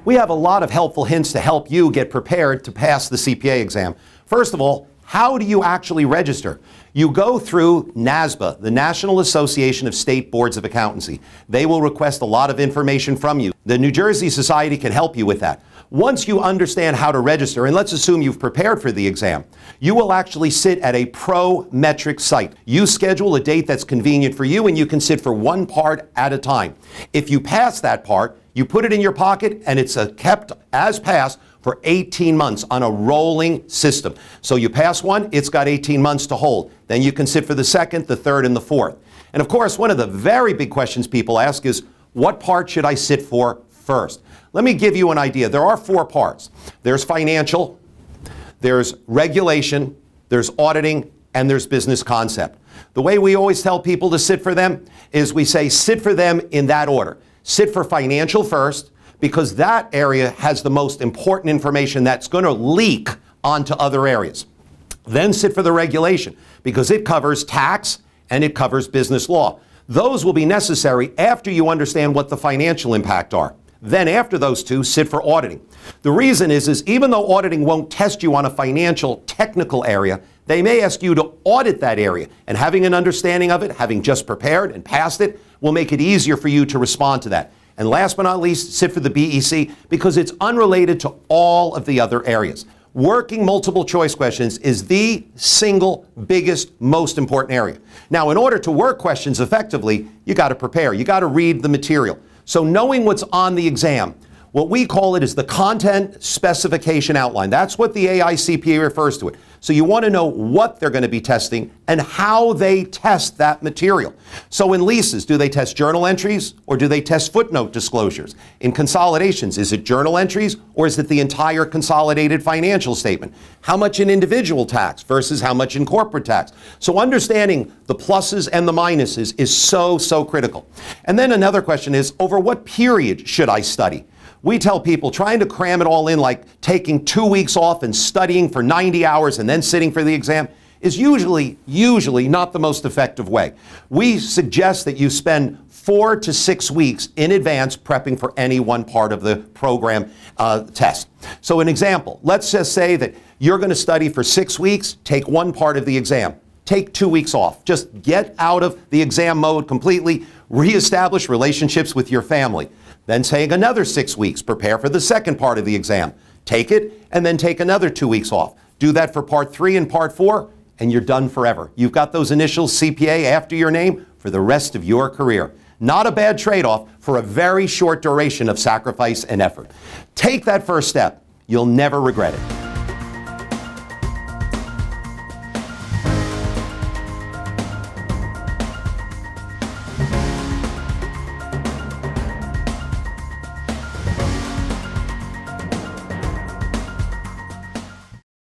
We have a lot of helpful hints to help you get prepared to pass the CPA exam. First of all, how do you actually register? You go through NASBA, the National Association of State Boards of Accountancy. They will request a lot of information from you. The New Jersey Society can help you with that. Once you understand how to register, and let's assume you've prepared for the exam, you will actually sit at a pro-metric site. You schedule a date that's convenient for you, and you can sit for one part at a time. If you pass that part, you put it in your pocket, and it's kept as passed for 18 months on a rolling system. So you pass one, it's got 18 months to hold. Then you can sit for the second, the third, and the fourth. And of course, one of the very big questions people ask is, what part should I sit for first? Let me give you an idea. There are 4 parts. There's financial, there's regulation, there's auditing, and there's business concept. The way we always tell people to sit for them is we say sit for them in that order. Sit for financial first, because that area has the most important information that's going to leak onto other areas. Then sit for the regulation, because it covers tax and it covers business law. Those will be necessary after you understand what the financial impact are. Then after those 2, sit for auditing. The reason is even though auditing won't test you on a financial technical area, they may ask you to audit that area. And having an understanding of it, having just prepared and passed it, will make it easier for you to respond to that. And last but not least, sit for the BEC, because it's unrelated to all of the other areas. Working multiple choice questions is the single biggest, most important area. Now, in order to work questions effectively, you got to prepare. You got to read the material. So knowing what's on the exam, what we call it is the content specification outline. That's what the AICPA refers to it. So you want to know what they're going to be testing and how they test that material. So in leases, do they test journal entries or do they test footnote disclosures? In consolidations, is it journal entries or is it the entire consolidated financial statement? How much in individual tax versus how much in corporate tax? So understanding the pluses and the minuses is so critical. And then another question is, over what period should I study? We tell people trying to cram it all in, like taking 2 weeks off and studying for 90 hours and then sitting for the exam, is usually not the most effective way. We suggest that you spend 4 to 6 weeks in advance prepping for any one part of the program test. So an example, let's just say that you're going to study for 6 weeks, take one part of the exam. Take 2 weeks off. Just get out of the exam mode completely, reestablish relationships with your family. Then take another 6 weeks, prepare for the second part of the exam. Take it, and then take another 2 weeks off. Do that for part 3 and part 4, and you're done forever. You've got those initials CPA after your name for the rest of your career. Not a bad trade-off for a very short duration of sacrifice and effort. Take that first step. You'll never regret it.